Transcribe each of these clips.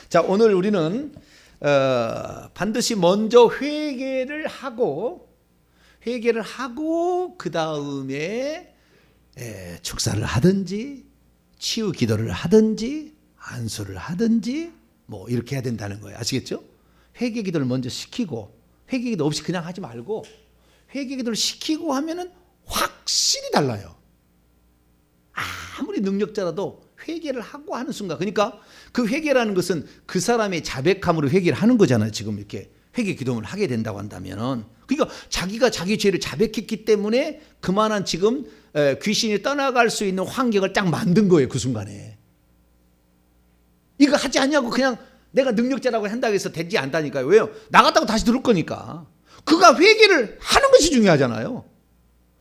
자, 오늘 우리는 반드시 먼저 회개를 하고 그 다음에 축사를 하든지 치유 기도를 하든지 안수를 하든지 뭐 이렇게 해야 된다는 거예요. 아시겠죠? 회개 기도를 먼저 시키고, 회개 기도 없이 그냥 하지 말고 회개 기도를 시키고 하면은 확실히 달라요. 아무리 능력자라도 회개를 하고 하는 순간, 그러니까 그 회개라는 것은 그 사람의 자백함으로 회개를 하는 거잖아요. 지금 이렇게 회개 기도를 하게 된다고 한다면은, 그러니까 자기가 자기 죄를 자백했기 때문에 그만한 지금 귀신이 떠나갈 수 있는 환경을 딱 만든 거예요. 그 순간에. 이거 하지 않냐고 그냥 내가 능력자라고 한다고 해서 되지 않다니까요. 왜요? 나갔다고 다시 들을 거니까. 그가 회개를 하는 것이 중요하잖아요.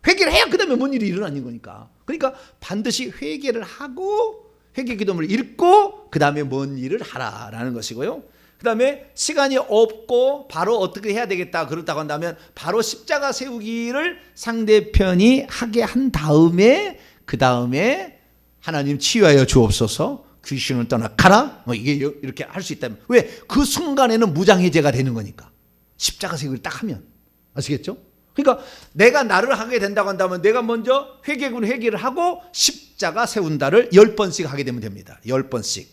회개를 해야 그 다음에 뭔 일이 일어나는 거니까. 그러니까 반드시 회개를 하고 회개 기도문을 읽고 그 다음에 뭔 일을 하라라는 것이고요. 그 다음에 시간이 없고 바로 어떻게 해야 되겠다 그렇다고 한다면 바로 십자가 세우기를 상대편이 하게 한 다음에 그 다음에 하나님 치유하여 주옵소서, 귀신을 떠나 가라, 뭐 이게 이렇게 할 수 있다면, 왜? 그 순간에는 무장해제가 되는 거니까. 십자가 세우기를 딱 하면. 아시겠죠? 그러니까 내가 나를 하게 된다고 한다면 내가 먼저 회개를 하고 십자가 세운다를 10번씩 하게 되면 됩니다. 10번씩.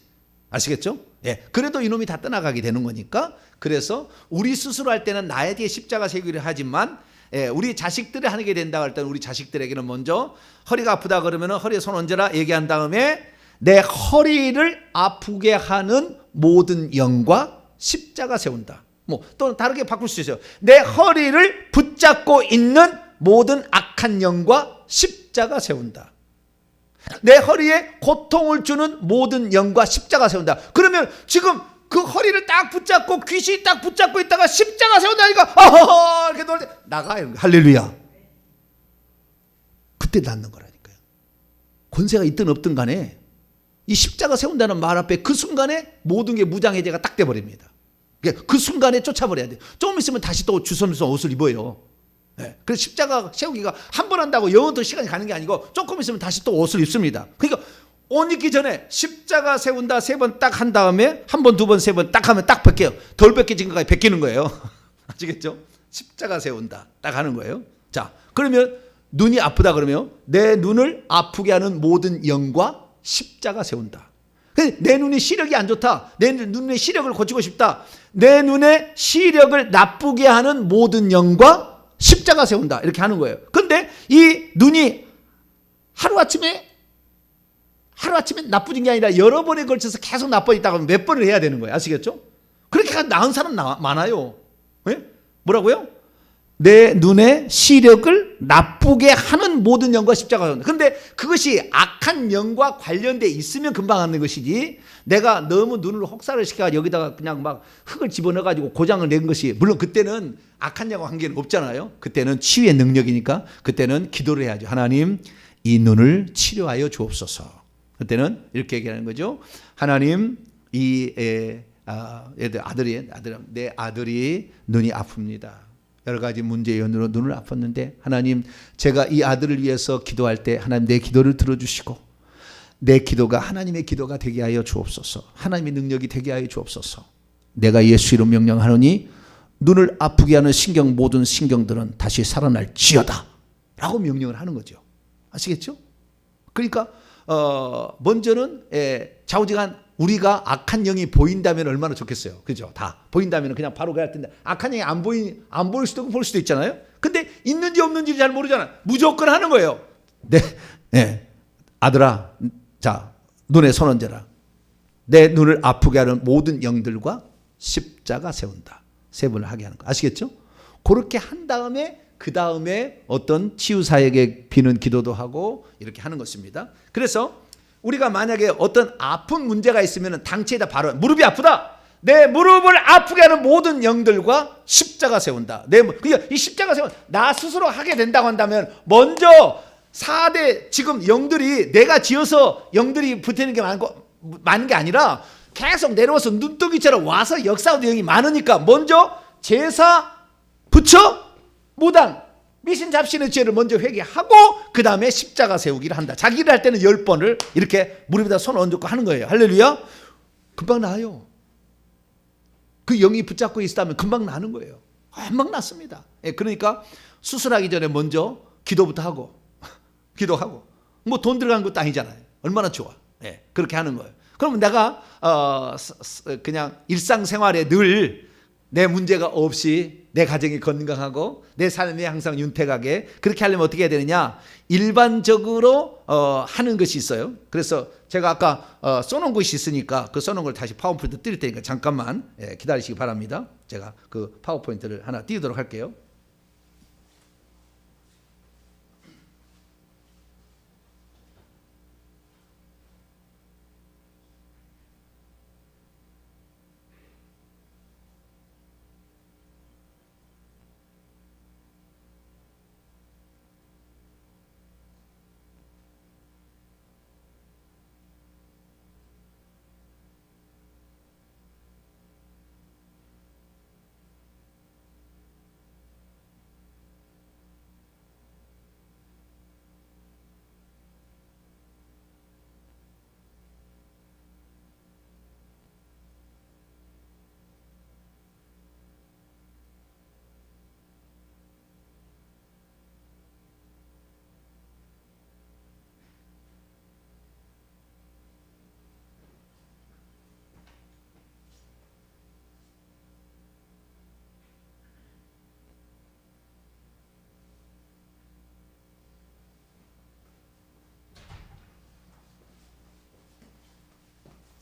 아시겠죠? 예. 그래도 이놈이 다 떠나가게 되는 거니까. 그래서 우리 스스로 할 때는 나에 대해 십자가 세우기를 하지만, 우리 자식들이 하게 된다고 할 때는 우리 자식들에게는 먼저 허리가 아프다 그러면 허리에 손 얹어라 얘기한 다음에 내 허리를 아프게 하는 모든 영과 십자가 세운다. 뭐 또 다르게 바꿀 수 있어요. 내 허리를 붙잡고 있는 모든 악한 영과 십자가 세운다. 내 허리에 고통을 주는 모든 영과 십자가 세운다. 그러면 지금 그 허리를 딱 붙잡고 귀신이 딱 붙잡고 있다가 십자가 세운다니까 어허허 이렇게 놀 때 나가요. 할렐루야. 그때 낫는 거라니까요. 권세가 있든 없든 간에 이 십자가 세운다는 말 앞에 그 순간에 모든 게 무장해제가 딱 돼버립니다. 그 순간에 쫓아버려야 돼요. 조금 있으면 다시 또 주섬주섬 옷을 입어요. 그래서 십자가 세우기가 한 번 한다고 영원토록 시간이 가는 게 아니고 조금 있으면 다시 또 옷을 입습니다. 그러니까 옷 입기 전에 십자가 세운다 3번 딱 한 다음에 한 번, 2번, 3번 딱 하면 딱 벗겨요. 덜 벗겨진 것까지 벗기는 거예요. 아시겠죠? 십자가 세운다 딱 하는 거예요. 자, 그러면 눈이 아프다 그러면 내 눈을 아프게 하는 모든 영과 십자가 세운다. 내 눈이 시력이 안 좋다. 내 눈의 시력을 고치고 싶다. 내 눈의 시력을 나쁘게 하는 모든 영과 십자가 세운다. 이렇게 하는 거예요. 그런데 이 눈이 하루아침에 나쁘진 게 아니라 여러 번에 걸쳐서 계속 나빠졌다가 몇 번을 해야 되는 거예요. 아시겠죠? 그렇게 나은 사람 많아요. 네? 뭐라고요? 내 눈의 시력을 나쁘게 하는 모든 영과 십자가 세운다. 그런데 그것이 악한 영과 관련돼 있으면 금방 하는 것이지, 내가 너무 눈을 혹사를 시켜 여기다가 그냥 막 흙을 집어넣어가지고 고장을 낸 것이, 물론 그때는 악한 영과 관계는 없잖아요. 그때는 치유의 능력이니까 그때는 기도를 해야죠. 하나님, 이 눈을 치료하여 주옵소서. 그때는 이렇게 얘기하는 거죠. 하나님, 내 아들이 눈이 아픕니다. 여러 가지 문제 연으로 눈을 아팠는데 하나님, 제가 이 아들을 위해서 기도할 때 하나님 내 기도를 들어주시고 내 기도가 하나님의 기도가 되게 하여 주옵소서. 하나님의 능력이 되게 하여 주옵소서. 내가 예수 이름 명령하노니 눈을 아프게 하는 모든 신경들은 다시 살아날지어다 라고 명령을 하는 거죠. 아시겠죠? 그러니까 먼저는 좌우지간 우리가 악한 영이 보인다면 얼마나 좋겠어요. 그죠? 다 보인다면 그냥 바로 가야 텐데, 악한 영이 안 보일 수도 있고 볼 수도 있잖아요. 근데 있는지 없는지 잘 모르잖아요. 무조건 하는 거예요. 아들아, 자, 눈에 손 얹어라. 내 눈을 아프게 하는 모든 영들과 십자가 세운다. 3번을 하게 하는 거. 아시겠죠? 그렇게 한 다음에 그 다음에 어떤 치유사에게 비는 기도도 하고 이렇게 하는 것입니다. 그래서 우리가 만약에 어떤 아픈 문제가 있으면 당체에다 바로 무릎이 아프다. 내 무릎을 아프게 하는 모든 영들과 십자가 세운다. 그러니까 이 십자가 세운 나 스스로 하게 된다고 한다면 먼저 4대 지금 영들이 내가 지어서 영들이 붙이는 게 많은 게 아니라 계속 내려와서 눈덩이처럼 와서 역사하는 영이 많으니까 먼저 제사, 부처, 무당, 미신 잡신의 죄를 먼저 회개하고 그 다음에 십자가 세우기를 한다. 자기를 할 때는 10번을 이렇게 무릎에다 손 얹고 하는 거예요. 할렐루야. 금방 나아요. 그 영이 붙잡고 있다면 금방 나는 거예요. 금방 낫습니다. 예, 그러니까 수술하기 전에 먼저 기도부터 하고 기도하고 뭐 돈 들어간 것도 아니잖아요. 얼마나 좋아. 예, 그렇게 하는 거예요. 그러면 내가 그냥 일상생활에 늘 내 문제가 없이 내 가정이 건강하고 내 삶이 항상 윤택하게 그렇게 하려면 어떻게 해야 되느냐? 일반적으로 하는 것이 있어요. 그래서 제가 아까 써놓은 것이 있으니까 그 써놓은 걸 다시 파워포인트 띄울 테니까 잠깐만 기다리시기 바랍니다. 제가 그 파워포인트를 하나 띄우도록 할게요.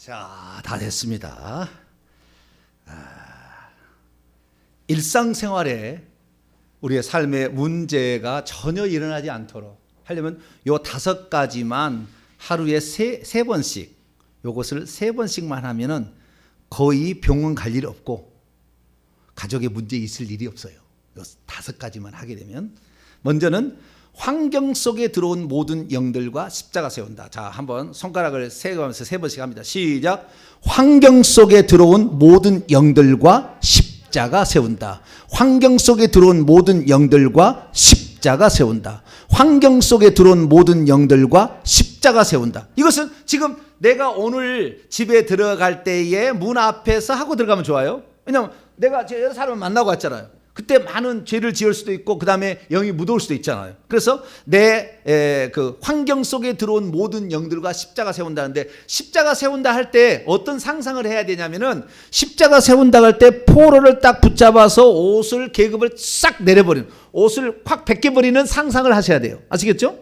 자, 다 됐습니다. 일상생활에 우리의 삶에 문제가 전혀 일어나지 않도록 하려면 요 5가지만 하루에 세 번씩 요것을 3번씩만 하면은 거의 병원 갈 일 없고 가족에 문제 있을 일이 없어요. 요 5가지만 하게 되면 먼저는 환경 속에 들어온 모든 영들과 십자가 세운다. 자, 한번 손가락을 세가면서 3번씩 합니다. 시작. 환경 속에 들어온 모든 영들과 십자가 세운다. 환경 속에 들어온 모든 영들과 십자가 세운다. 환경 속에 들어온 모든 영들과 십자가 세운다. 이것은 지금 내가 오늘 집에 들어갈 때에 문 앞에서 하고 들어가면 좋아요. 왜냐하면 내가 여러 사람을 만나고 왔잖아요. 그때 많은 죄를 지을 수도 있고 그 다음에 영이 무더울 수도 있잖아요. 그래서 내 그 환경 속에 들어온 모든 영들과 십자가 세운다는데, 십자가 세운다 할 때 어떤 상상을 해야 되냐면은, 십자가 세운다 할 때 포로를 딱 붙잡아서 옷을 계급을 싹 내려버리는, 옷을 확 벗겨버리는 상상을 하셔야 돼요. 아시겠죠?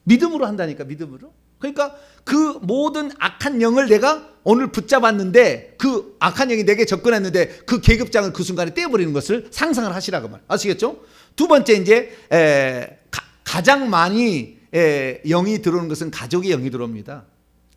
믿음으로 한다니까, 믿음으로. 그러니까 그 모든 악한 영을 내가 오늘 붙잡았는데, 그 악한 영이 내게 접근했는데 그 계급장을 그 순간에 떼어버리는 것을 상상을 하시라고 말. 아시겠죠? 두 번째, 이제 가장 많이 영이 들어오는 것은 가족의 영이 들어옵니다.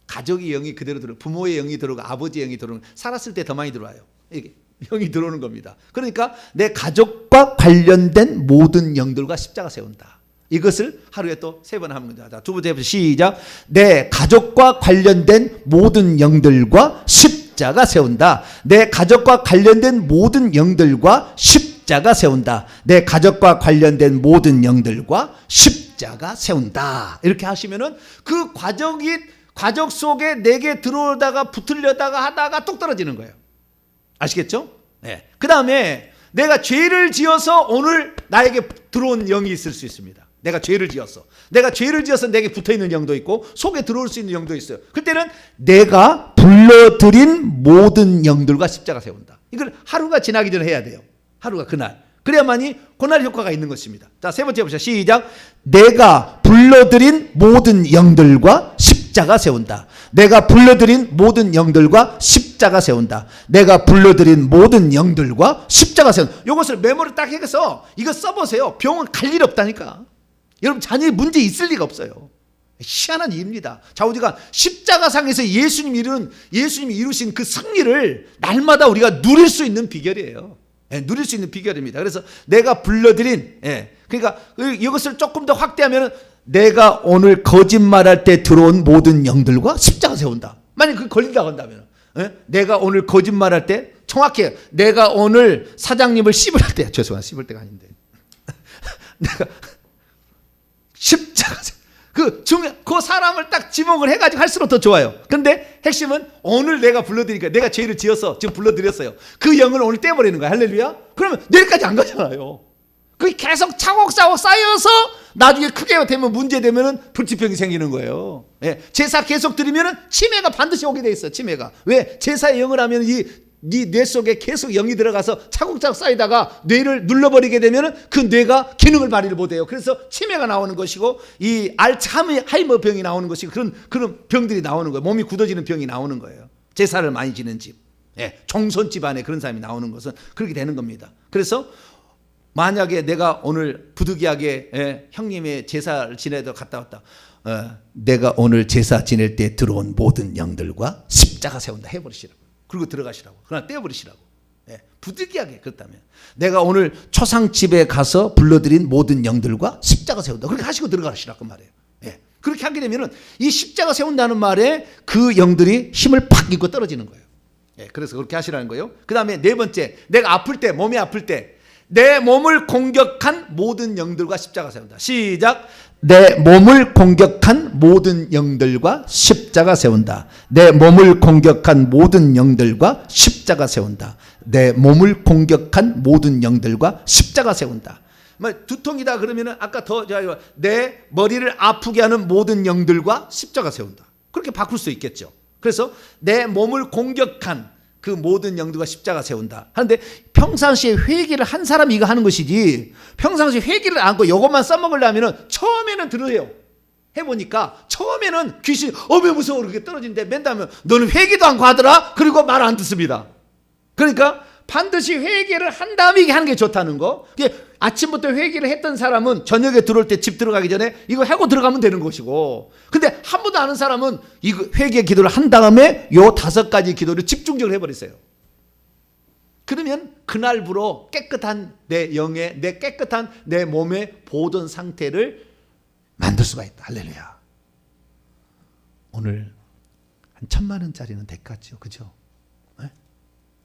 가족의 영이 그대로 들어오고, 부모의 영이 들어오고, 아버지의 영이 들어오는, 살았을 때 더 많이 들어와요. 이게 영이 들어오는 겁니다. 그러니까 내 가족과 관련된 모든 영들과 십자가 세운다. 이것을 하루에 또 3번 하는 겁니다. 자, 두 번째 시작. 내 가족과 관련된 모든 영들과 십자가 세운다. 내 가족과 관련된 모든 영들과 십자가 세운다. 내 가족과 관련된 모든 영들과 십자가 세운다. 이렇게 하시면은 그 가족 속에 내게 들어오다가 붙으려다가 하다가 뚝 떨어지는 거예요. 아시겠죠? 네. 그 다음에 내가 죄를 지어서 오늘 나에게 들어온 영이 있을 수 있습니다. 내가 죄를 지어서 내게 붙어있는 영도 있고 속에 들어올 수 있는 영도 있어요. 그때는 내가 불러들인 모든 영들과 십자가 세운다. 이걸 하루가 지나기 전에 해야 돼요. 하루가 그날. 그래야만이 그날 효과가 있는 것입니다. 자, 세 번째 보시죠. 시작. 내가 불러들인 모든 영들과 십자가 세운다. 내가 불러들인 모든 영들과 십자가 세운다. 내가 불러들인 모든 영들과 십자가 세운다. 이것을 메모를 딱 해서 이거 써보세요. 병원 갈 일 없다니까. 여러분, 자녀의 문제 있을 리가 없어요. 희한한 일입니다. 자, 우리가 십자가상에서 예수님이 이루신 그 승리를 날마다 우리가 누릴 수 있는 비결이에요. 누릴 수 있는 비결입니다. 그래서 내가 불러들인, 그러니까 이것을 조금 더 확대하면, 내가 오늘 거짓말할 때 들어온 모든 영들과 십자가 세운다. 만약 그 걸린다고 한다면, 내가 오늘 거짓말할 때, 정확히 내가 오늘 사장님을 씹을 때, 죄송합니다, 씹을 때가 아닌데, 내가 십자가, 그 사람을 딱 지목을 해가지고 할수록 더 좋아요. 근데 핵심은 오늘 내가 불러드리니까 내가 죄를 지어서 지금 불러드렸어요. 그 영을 오늘 떼버리는 거야. 할렐루야. 그러면 내일까지 안 가잖아요. 그게 계속 차곡차곡 쌓여서 나중에 크게 되면 문제 되면은 불치병이 생기는 거예요. 예, 제사 계속 드리면은 치매가 반드시 오게 돼 있어. 치매가. 왜? 제사의 영을 하면 네 뇌 속에 계속 영이 들어가서 차곡차곡 쌓이다가 뇌를 눌러버리게 되면은 그 뇌가 기능을 발휘를 못해요. 그래서 치매가 나오는 것이고 이 알츠하이머 병이 나오는 것이고 그런 병들이 나오는 거예요. 몸이 굳어지는 병이 나오는 거예요. 제사를 많이 지는 집, 예, 종손 집안에 그런 사람이 나오는 것은 그렇게 되는 겁니다. 그래서 만약에 내가 오늘 부득이하게 형님의 제사를 지내러 갔다 왔다. 내가 오늘 제사 지낼 때 들어온 모든 영들과 십자가 세운다 해버리시라고. 그리고 들어가시라고. 그러나 떼어버리시라고. 부득이하게 그렇다면 내가 오늘 초상집에 가서 불러드린 모든 영들과 십자가 세운다. 그렇게 하시고 들어가시라고 말해요. 그렇게 하게 되면은 이 십자가 세운다는 말에 그 영들이 힘을 팍 입고 떨어지는 거예요. 그래서 그렇게 하시라는 거예요. 그 다음에 네 번째, 내가 아플 때, 몸이 아플 때 내 몸을 공격한 모든 영들과 십자가 세운다. 시작. 내 몸을 공격한 모든 영들과 십자가 세운다. 내 몸을 공격한 모든 영들과 십자가 세운다. 내 몸을 공격한 모든 영들과 십자가 세운다. 두통이다 그러면은 아까 내 머리를 아프게 하는 모든 영들과 십자가 세운다. 그렇게 바꿀 수 있겠죠. 그래서 내 몸을 공격한 그 모든 영들과 십자가 세운다 하는데 평상시에 회개를 한 사람이 이거 하는 것이지 평상시에 회개를 안 하고 이것만 써먹으려면 처음에는 들어요. 해보니까 처음에는 귀신이 왜 무서워 그렇게 떨어지는데 맨 다음에 너는 회개도 않고 하더라. 그리고 말 안 듣습니다. 그러니까 반드시 회개를 한 다음에 이게 하는 게 좋다는 거. 아침부터 회개를 했던 사람은 저녁에 들어올 때 집 들어가기 전에 이거 하고 들어가면 되는 것이고, 근데 한 번도 안 한 사람은 이거 회개 기도를 한 다음에 요 5가지 기도를 집중적으로 해버렸어요. 그러면 그날부로 깨끗한 내 영의, 내 깨끗한 내 몸의 보존 상태를 만들 수가 있다. 할렐루야. 오늘 한 1,000만 원짜리는 됐겠죠, 그죠?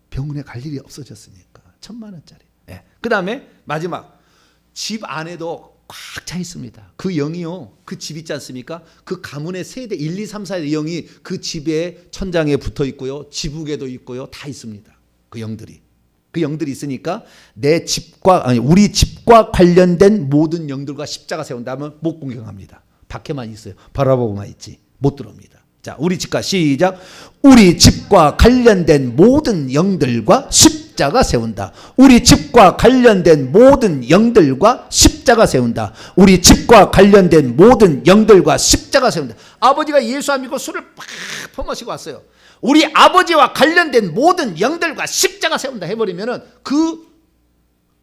병원에 갈 일이 없어졌으니까 1,000만 원짜리. 그 다음에 마지막, 집 안에도 꽉 차 있습니다. 그 영이요, 그 집 있지 않습니까? 그 가문의 세대 1, 2, 3, 4의 영이 그 집에 천장에 붙어 있고요, 지붕에도 있고요, 다 있습니다. 그 영들이 있으니까 내 집과, 우리 집과 관련된 모든 영들과 십자가 세운다면 못 공격합니다. 밖에만 있어요. 바라보고만 있지 못 들어옵니다. 자, 우리 집과 시작. 우리 집과 관련된 모든 영들과 십자가 세운다. 우리 집과 관련된 모든 영들과 십자가 세운다. 우리 집과 관련된 모든 영들과 십자가 세운다. 아버지가 예수 안 믿고 술을 팍 퍼마시고 왔어요. 우리 아버지와 관련된 모든 영들과 십자가 세운다 해버리면은 그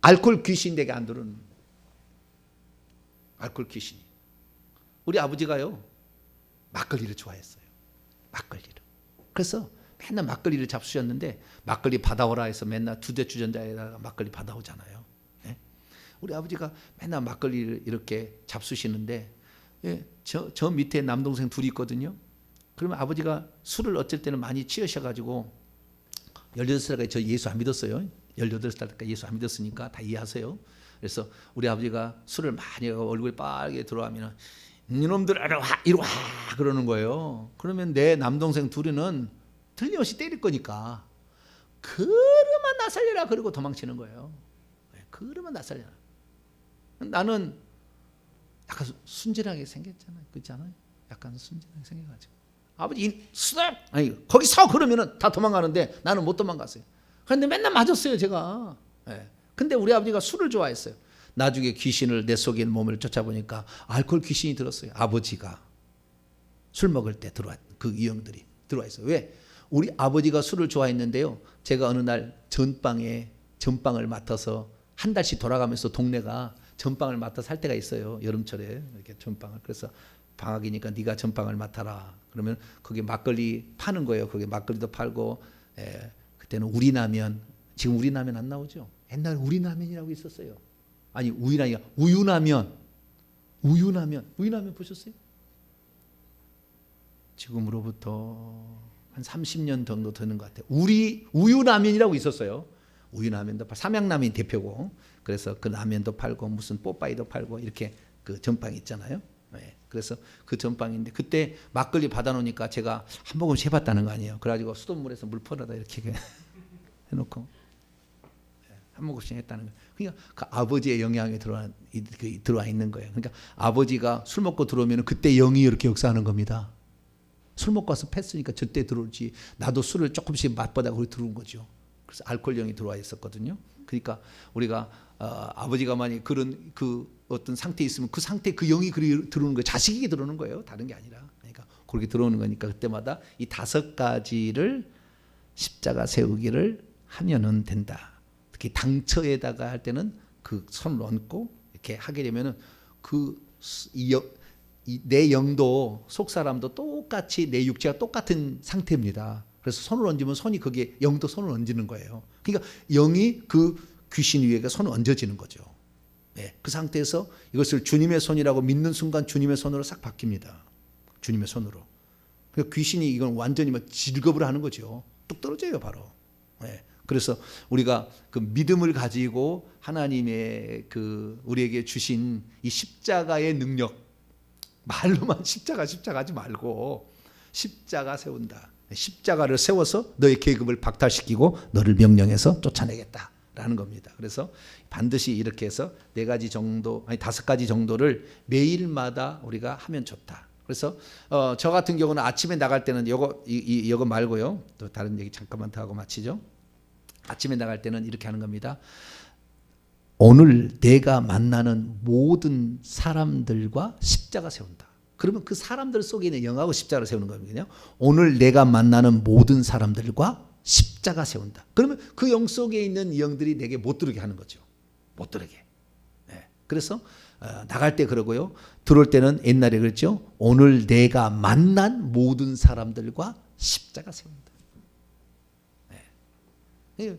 알코올 귀신 내게 안 들어오는, 알코올 귀신이. 우리 아버지가요 막걸리를 좋아했어요. 막걸리를. 그래서 맨날 막걸리를 잡수셨는데 막걸리 받아오라 해서 맨날 2대 주전자에다가 막걸리 받아오잖아요. 우리 아버지가 맨날 막걸리를 이렇게 잡수시는데 저 밑에 남동생 둘이 있거든요. 그러면 아버지가 술을 어쩔 때는 많이 취하셔가지고 18살까지 저 예수 안 믿었어요. 18살까지 예수 안 믿었으니까 다 이해하세요. 그래서 우리 아버지가 술을 많이 하고 얼굴이 빨개 들어가면 이놈들 이리 와 그러는 거예요. 그러면 내 남동생 둘이는 틀림없이 때릴 거니까 그러면 나 살려라 그러고 도망치는 거예요. 그러면 나 살려라. 나는 약간 순진하게 생겼잖아요. 그렇지 않아요? 약간 순진하게 생겨가지고 아버지 수납 거기 서 그러면은 다 도망가는데 나는 못 도망갔어요. 그런데 맨날 맞았어요 제가. 근데 우리 아버지가 술을 좋아했어요. 나중에 귀신을 내 속에 있는 몸을 쫓아보니까 알코올 귀신이 들었어요. 아버지가 술 먹을 때 들어왔, 그 유형들이 들어와 있어요. 왜? 우리 아버지가 술을 좋아했는데요. 제가 어느 날 전빵을 맡아서 한 달씩 돌아가면서 동네가 전빵을 맡아서 할 때가 있어요. 여름철에 이렇게 전빵을. 그래서 방학이니까 네가 전빵을 맡아라. 그러면 거기 막걸리 파는 거예요. 거기 막걸리도 팔고, 그때는 우리라면, 지금 우리라면 안 나오죠. 옛날에 우리라면이라고 있었어요. 아니 우유라면, 우유라면 보셨어요? 지금으로부터 한 30년 정도 되는 것 같아요. 우유라면이라고 있었어요. 우유라면도 삼양라면 대표고, 그래서 그 라면도 팔고 무슨 뽀빠이도 팔고 이렇게 그 전빵 있잖아요. 그래서 그 전방인데 그때 막걸리 받아놓으니까 제가 한 모금씩 해봤다는 거 아니에요. 그래가지고 수돗물에서 물 퍼러다 이렇게 해놓고 한 모금씩 했다는 거예요. 그러니까 그 아버지의 영향이 들어와 있는 거예요. 그러니까 아버지가 술 먹고 들어오면 그때 영이 이렇게 역사하는 겁니다. 술 먹고 와서 팼으니까 저때 들어올지 나도 술을 조금씩 맛보다가 거기 들어온 거죠. 그래서 알코올령이 들어와 있었거든요. 그러니까 우리가 아버지가 만약 그런 그 어떤 상태에 있으면 그 상태 그 영이 들어오는 거예요. 자식에게 들어오는 거예요. 다른 게 아니라. 그러니까 그렇게 들어오는 거니까 그때마다 이 5가지를 십자가 세우기를 하면은 된다. 특히 당처에다가 할 때는 그 손을 얹고 이렇게 하게 되면은 내 영도 속 사람도 똑같이 내 육체가 똑같은 상태입니다. 그래서 손을 얹으면 손이 거기에 영도 손을 얹는 거예요. 그러니까 영이 그 귀신 위에 손을 얹어지는 거죠. 네, 그 상태에서 이것을 주님의 손이라고 믿는 순간 주님의 손으로 싹 바뀝니다. 주님의 손으로. 그러니까 귀신이 이건 완전히 질겁을 하는 거죠. 뚝 떨어져요, 바로. 네, 그래서 우리가 그 믿음을 가지고 하나님의 그 우리에게 주신 이 십자가의 능력, 말로만 십자가 하지 말고 십자가 세운다. 십자가를 세워서 너의 계급을 박탈시키고 너를 명령해서 쫓아내겠다라는 겁니다. 그래서 반드시 이렇게 해서 4가지 정도, 아니 5가지 정도를 매일마다 우리가 하면 좋다. 그래서 저 같은 경우는 아침에 나갈 때는 요거 말고요. 또 다른 얘기 잠깐만 더 하고 마치죠. 아침에 나갈 때는 이렇게 하는 겁니다. 오늘 내가 만나는 모든 사람들과 십자가 세운다. 그러면 그 사람들 속에 있는 영하고 십자가를 세우는 거거든요. 오늘 내가 만나는 모든 사람들과 십자가 세운다. 그러면 그 영 속에 있는 영들이 내게 못 들어오게 하는 거죠. 못 들어오게. 네. 그래서 나갈 때 그러고요. 들어올 때는 옛날에 그랬죠. 오늘 내가 만난 모든 사람들과 십자가 세운다. 네.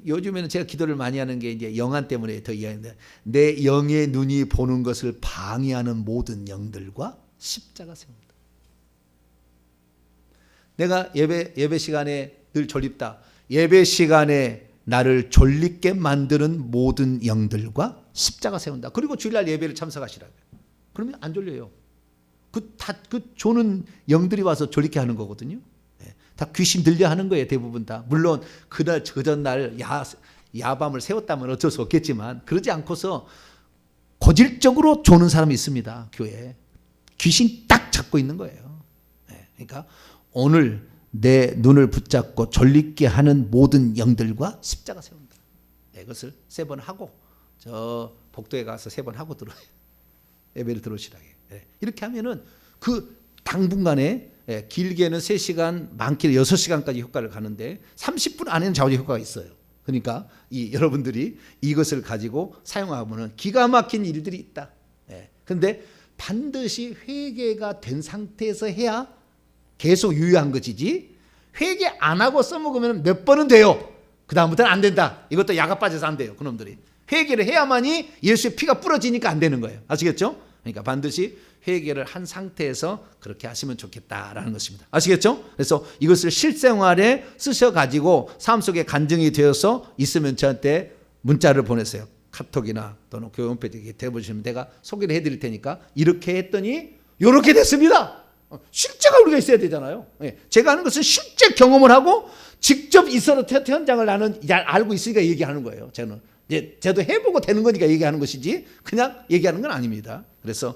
요즘에는 제가 기도를 많이 하는 게 이제 영안 때문에 더 이해하는데 내 영의 눈이 보는 것을 방해하는 모든 영들과 십자가 세운다. 내가 예배 시간에 늘 졸립다. 예배 시간에 나를 졸립게 만드는 모든 영들과 십자가 세운다. 그리고 주일날 예배를 참석하시라고요. 그러면 안 졸려요. 그 조는 영들이 와서 졸리게 하는 거거든요. 다 귀신 들려 하는 거예요. 대부분 다. 물론 그날 그 전날 야밤을 세웠다면 어쩔 수 없겠지만 그러지 않고서 고질적으로 조는 사람이 있습니다. 교회에. 귀신 딱 잡고 있는 거예요. 그러니까 오늘 내 눈을 붙잡고 졸리게 하는 모든 영들과 십자가 세운다. 이것을 3번 하고 저 복도에 가서 3번 하고 들어요. 예배를 들어오시라게. 이렇게 하면은 그 당분간에 길게는 3시간, 많게는 6시간까지 효과를 가는데 30분 안에는 좌우적 효과가 있어요. 그러니까 여러분들이 이것을 가지고 사용하면 기가 막힌 일들이 있다. 그런데 반드시 회개가 된 상태에서 해야 계속 유효한 것이지 회개 안 하고 써먹으면 몇 번은 돼요. 그 다음부터는 안 된다. 이것도 야가 빠져서 안 돼요. 그놈들이. 회개를 해야만이 예수의 피가 뿌려지니까 안 되는 거예요. 아시겠죠? 그러니까 반드시 회개를 한 상태에서 그렇게 하시면 좋겠다라는 것입니다. 아시겠죠? 그래서 이것을 실생활에 쓰셔가지고 삶 속에 간증이 되어서 있으면 저한테 문자를 보내세요. 카톡이나 또는 교회 홈페이지에 대보시면 내가 소개를 해드릴 테니까 이렇게 했더니 이렇게 됐습니다. 실제가 우리가 있어야 되잖아요. 제가 하는 것은 실제 경험을 하고 직접 있어서 현장을 나는 알고 있으니까 얘기하는 거예요. 저도 해보고 되는 거니까 얘기하는 것이지 그냥 얘기하는 건 아닙니다. 그래서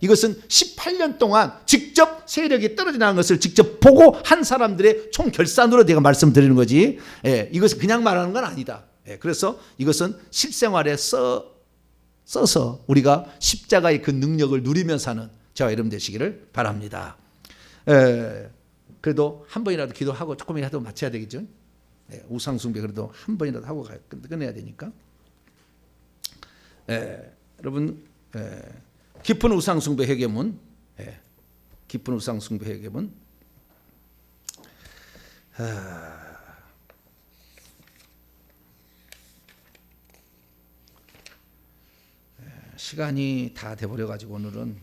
이것은 18년 동안 직접 세력이 떨어지는 것을 직접 보고 한 사람들의 총결산으로 내가 말씀드리는 거지 이것은 그냥 말하는 건 아니다. 그래서 이것은 실생활에 써서 우리가 십자가의 그 능력을 누리며 사는 저와 여러분 되시기를 바랍니다. 그래도 한 번이라도 기도하고 조금이라도 마쳐야 되겠죠. 우상숭배 그래도 한 번이라도 하고 끝내야 되니까. 여러분 깊은 우상숭배 회개문, 깊은 우상숭배 회개문. 시간이 다 돼버려 가지고 오늘은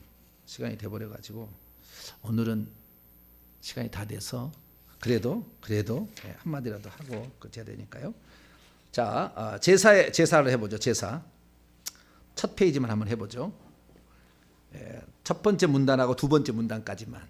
시간이 다 돼서 그래도 한마디라도 하고 끝해야 되니까요. 자, 제사를 해보죠. 제사 첫 페이지만 한번 해보죠. 첫 번째 문단하고 두 번째 문단까지만,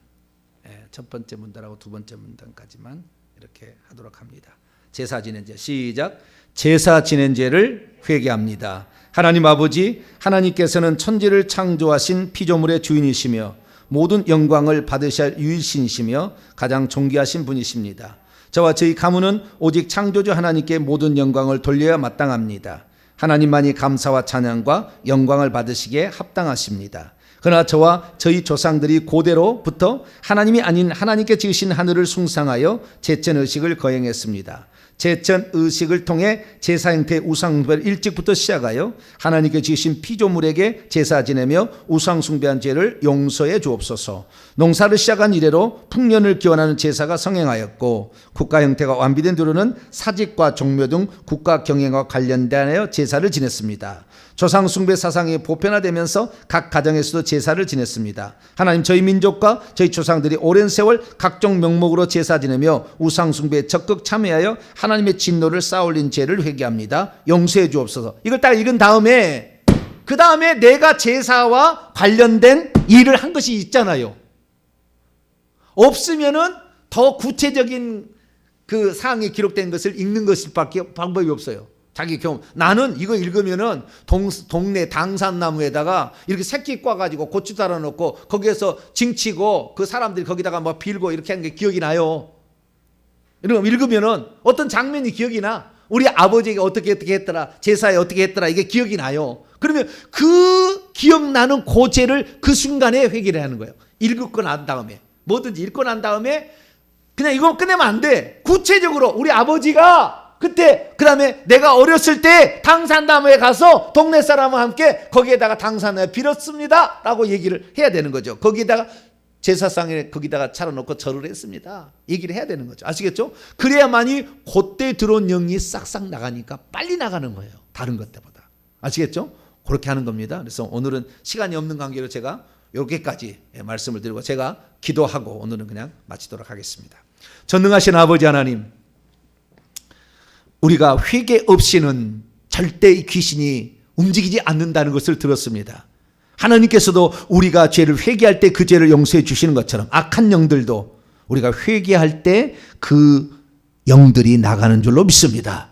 첫 번째 문단하고 두 번째 문단까지만 이렇게 하도록 합니다. 제사 지낸 죄, 시작. 제사 지낸 죄를 회개합니다. 하나님 아버지, 하나님께서는 천지를 창조하신 피조물의 주인이시며 모든 영광을 받으실 유일신이시며 가장 존귀하신 분이십니다. 저와 저희 가문은 오직 창조주 하나님께 모든 영광을 돌려야 마땅합니다. 하나님만이 감사와 찬양과 영광을 받으시기에 합당하십니다. 그러나 저와 저희 조상들이 고대로부터 하나님이 아닌 하나님께 지으신 하늘을 숭상하여 제천의식을 거행했습니다. 제천의식을 통해 제사 형태의 우상숭배를 일찍부터 시작하여 하나님께 지으신 피조물에게 제사 지내며 우상숭배한 죄를 용서해 주옵소서. 농사를 시작한 이래로 풍년을 기원하는 제사가 성행하였고 국가 형태가 완비된 뒤로는 사직과 종묘 등 국가 경영과 관련되어 제사를 지냈습니다. 조상숭배 사상이 보편화되면서 각 가정에서도 제사를 지냈습니다. 하나님, 저희 민족과 저희 조상들이 오랜 세월 각종 명목으로 제사 지내며 우상숭배에 적극 참여하여 하나님의 진노를 쌓아올린 죄를 회개합니다. 용서해 주옵소서. 이걸 딱 읽은 다음에 그 다음에 내가 제사와 관련된 일을 한 것이 있잖아요. 없으면은 더 구체적인 그 사항이 기록된 것을 읽는 것밖에 방법이 없어요. 자기 경험. 나는 이거 읽으면은 동네 당산나무에다가 이렇게 새끼 꽈가지고 고추 달아놓고 거기에서 징치고 그 사람들이 거기다가 뭐 빌고 이렇게 하는 게 기억이 나요. 이런 읽으면은 어떤 장면이 기억이 나. 우리 아버지가 어떻게 했더라. 제사에 어떻게 했더라. 이게 기억이 나요. 그러면 그 기억나는 고죄를 그 순간에 회개를 하는 거예요. 읽고 난 다음에. 뭐든지 읽고 난 다음에 그냥 이거 끝내면 안 돼. 구체적으로 우리 아버지가 그때 그 다음에 내가 어렸을 때 당산나무에 가서 동네 사람과 함께 거기에다가 당산나무에 빌었습니다 라고 얘기를 해야 되는 거죠. 거기에다가 제사상에 거기다가 차려놓고 절을 했습니다. 얘기를 해야 되는 거죠. 아시겠죠? 그래야만이 그때 들어온 영이 싹싹 나가니까 빨리 나가는 거예요. 다른 것 때보다. 아시겠죠? 그렇게 하는 겁니다. 그래서 오늘은 시간이 없는 관계로 제가 여기까지 말씀을 드리고 제가 기도하고 오늘은 그냥 마치도록 하겠습니다. 전능하신 아버지 하나님, 우리가 회개 없이는 절대 이 귀신이 움직이지 않는다는 것을 들었습니다. 하나님께서도 우리가 죄를 회개할 때 그 죄를 용서해 주시는 것처럼 악한 영들도 우리가 회개할 때 그 영들이 나가는 줄로 믿습니다.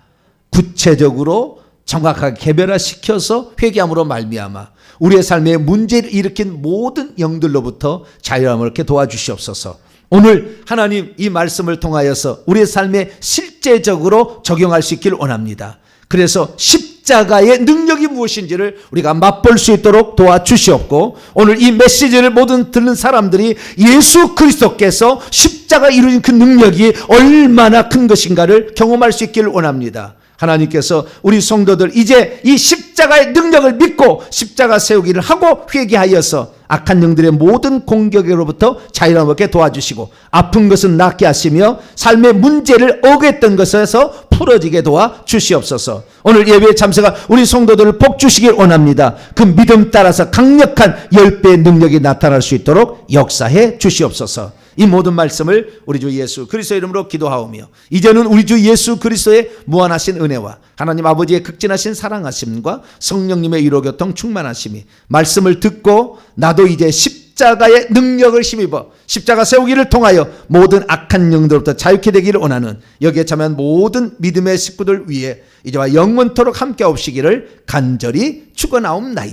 구체적으로 정확하게 개별화시켜서 회개함으로 말미암아 우리의 삶에 문제를 일으킨 모든 영들로부터 자유함을 이렇게 도와주시옵소서. 오늘 하나님 이 말씀을 통하여서 우리의 삶에 실제적으로 적용할 수 있기를 원합니다. 그래서 십자가의 능력이 무엇인지를 우리가 맛볼 수 있도록 도와주시옵고, 오늘 이 메시지를 모든 듣는 사람들이 예수 그리스도께서 십자가 이루신 그 능력이 얼마나 큰 것인가를 경험할 수 있기를 원합니다. 하나님께서 우리 성도들 이제 이 십자가의 능력을 믿고 십자가 세우기를 하고 회개하여서 악한 영들의 모든 공격으로부터 자유함을 얻게 도와주시고 아픈 것은 낫게 하시며 삶의 문제를 오겠던 것에서 풀어지게 도와주시옵소서. 오늘 예배에 참석한 우리 성도들을 복 주시길 원합니다. 그 믿음 따라서 강력한 10배의 능력이 나타날 수 있도록 역사해 주시옵소서. 이 모든 말씀을 우리 주 예수 그리스도의 이름으로 기도하오며, 이제는 우리 주 예수 그리스도의 무한하신 은혜와 하나님 아버지의 극진하신 사랑하심과 성령님의 위로교통 충만하심이 말씀을 듣고 나도 이제 십자가의 능력을 힘입어 십자가 세우기를 통하여 모든 악한 영들로부터 자유케 되기를 원하는 여기에 참여한 모든 믿음의 식구들 위해 이제와 영원토록 함께 없시기를 간절히 축원하옵나이다.